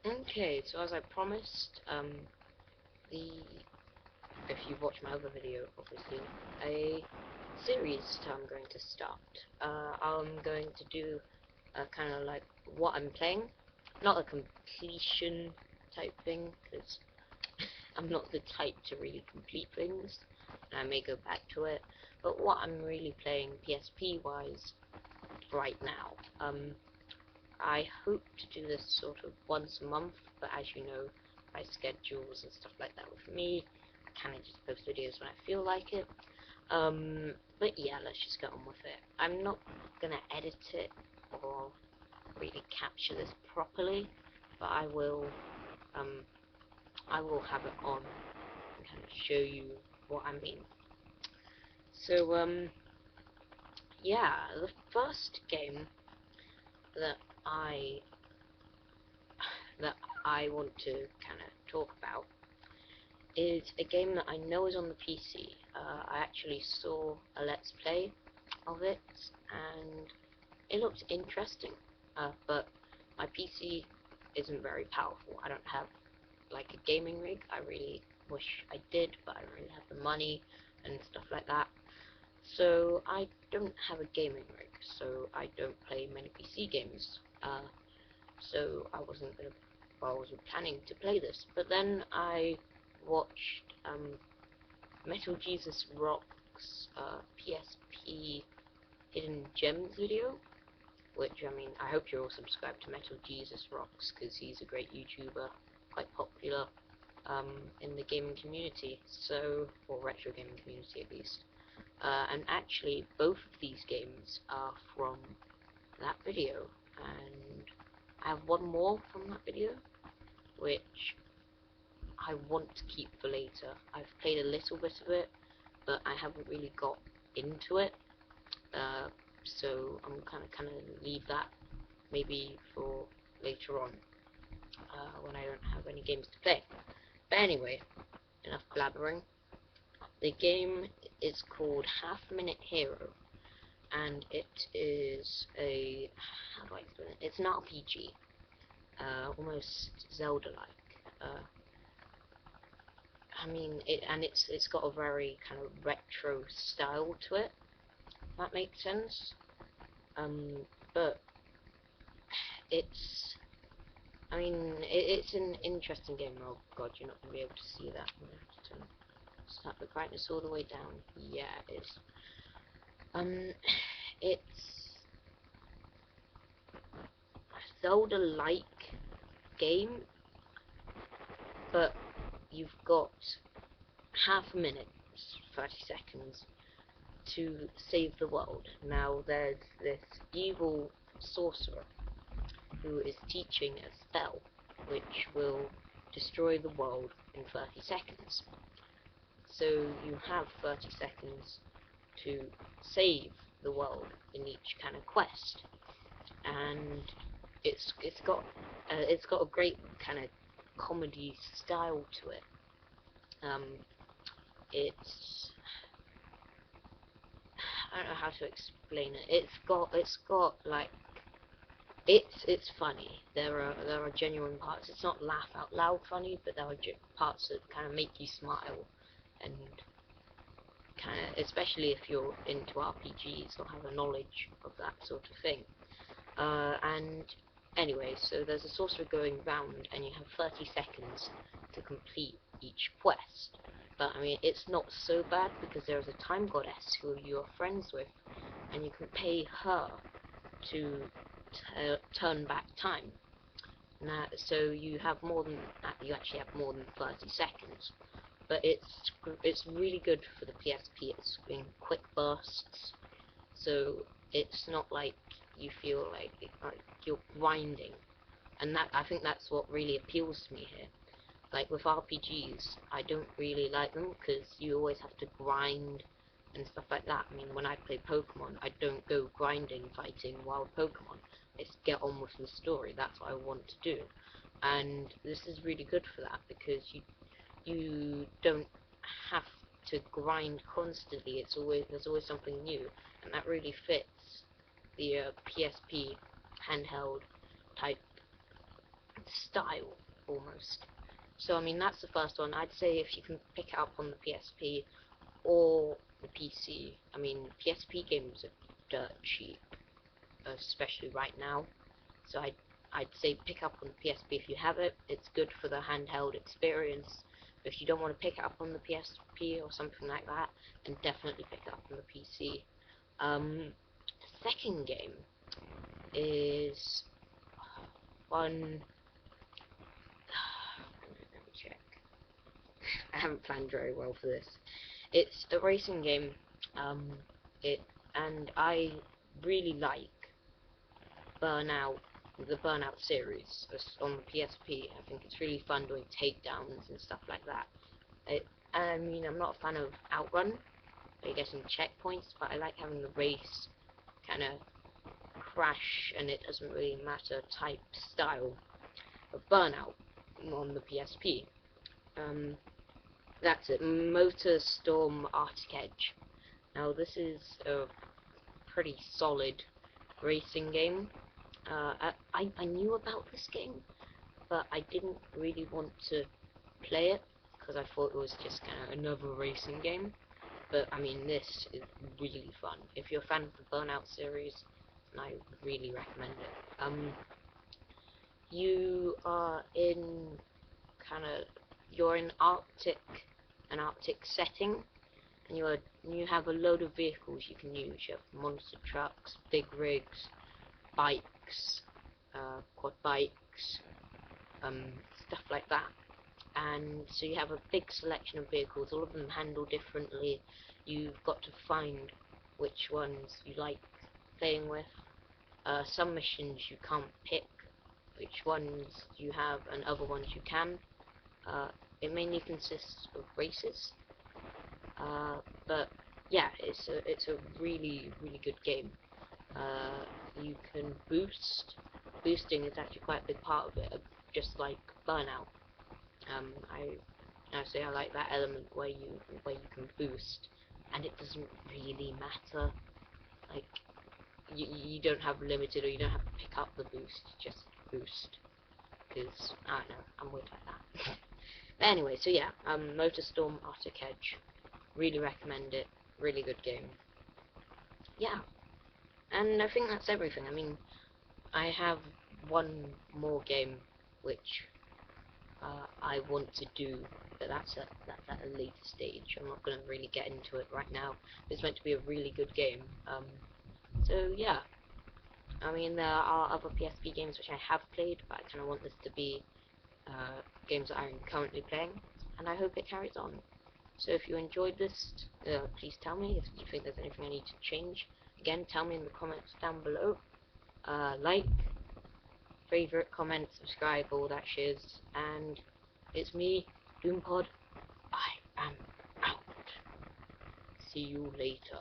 Okay, so as I promised, the if you've watched my other video, obviously, a series I'm going to start. I'm going to do kind of like what I'm playing, not a completion type thing, because I'm not the type to really complete things, and I may go back to it, but what I'm really playing PSP wise right now. I hope to do this sort of once a month, but as you know, my schedules and stuff like that with me, I kind of just post videos when I feel like it. But yeah, let's just get on with it. I'm not gonna edit it or really capture this properly, but um, I will have it on and kind of show you what I mean. So, yeah, the first game that I that I want to kind of talk about is a game that I know is on the PC. I actually saw a Let's Play of it, and it looked interesting, but my PC isn't very powerful. I don't have like a gaming rig. I really wish I did, but I don't really have the money and stuff like that. So I don't have a gaming rig, so I don't play many PC games. So I wasn't planning to play this. But then I watched Metal Jesus Rock's PSP Hidden Gems video, which, I mean, I hope you're all subscribed to Metal Jesus Rocks, because he's a great YouTuber, quite popular in the gaming community, so, or retro gaming community at least. And actually, both of these games are from that video, and I have one more from that video, which I want to keep for later. I've played a little bit of it, but I haven't really got into it, so I'm kind of leave that maybe for later on, when I don't have any games to play. But anyway, enough blabbering. The game is called Half Minute Hero, and it is a, how do I explain it? It's an RPG, almost Zelda-like. I mean, it's got a very kind of retro style to it. If that makes sense. But it's, I mean, it's an interesting game. Oh god, you're not gonna be able to see that. I'm gonna have to start the brightness all the way down. Yeah, it is. Um, it's a Zelda-like game, but you've got half a minute, 30 seconds, to save the world. Now, there's this evil sorcerer who is teaching a spell which will destroy the world in 30 seconds. So you have 30 seconds to save the world in each kind of quest, and it's got a great kind of comedy style to it. Um, it's I don't know how to explain it. It's got like it's funny. There are genuine parts. It's not laugh out loud funny, but there are parts that kind of make you smile, and kind of, especially if you're into RPGs or have a knowledge of that sort of thing. And anyway, so there's a sorcerer going round, and you have 30 seconds to complete each quest. But I mean, it's not so bad, because there is a time goddess who you're friends with, and you can pay her to turn back time. Now, so you actually have more than 30 seconds. But it's really good for the PSP. It's in quick bursts, so it's not like you feel like you're grinding, and that, I think that's what really appeals to me here. Like with RPGs, I don't really like them because you always have to grind and stuff like that. I mean, when I play Pokemon, I don't go grinding, fighting wild Pokemon. I just get on with the story. That's what I want to do, and this is really good for that, because you don't have to grind constantly. There's always something new, and that really fits the PSP handheld type style, almost. So, I mean, that's the first one. I'd say if you can pick it up on the PSP or the PC. I mean, PSP games are dirt cheap, especially right now. So I'd say pick up on the PSP if you have it. It's good for the handheld experience. But if you don't want to pick it up on the PSP or something like that, then definitely pick it up on the PC. The second game is one. Let me check. I haven't planned very well for this. It's a racing game. Um, and I really like Burnout, the Burnout series on the PSP. I think it's really fun doing takedowns and stuff like that. I mean, I'm not a fan of Outrun, where you're getting checkpoints, but I like having the race kind of crash and it doesn't really matter type style of Burnout on the PSP. That's it, Motor Storm Arctic Edge. Now this is a pretty solid racing game. I knew about this game, but I didn't really want to play it because I thought it was just kind of another racing game. But I mean, this is really fun. If you're a fan of the Burnout series, then I really recommend it. You are in you're in an Arctic setting, and you have a load of vehicles you can use. You have monster trucks, big rigs, bikes, quad bikes, stuff like that. And so you have a big selection of vehicles, all of them handle differently. You've got to find which ones you like playing with. Some missions you can't pick which ones you have and other ones you can. It mainly consists of races, but yeah, it's a really good game. You can boost. Boosting is actually quite a big part of it, just like Burnout. I say I like that element where you can boost, and it doesn't really matter. Like you don't have limited, or you don't have to pick up the boost. Just boost, because I don't know, I'm weird like that. But anyway, so yeah, MotorStorm Arctic Edge, really recommend it. Really good game. Yeah, and I think that's everything. I mean, I have one more game which I want to do, but that's at a later stage. I'm not going to really get into it right now. It's meant to be a really good game. So yeah, I mean, there are other PSP games which I have played, but I kind of want this to be games that I'm currently playing, and I hope it carries on. So if you enjoyed this, please tell me. If you think there's anything I need to change, again, tell me in the comments down below. Like, favorite, comment, subscribe, all that shiz, and it's me, DoomPod. I am out. See you later.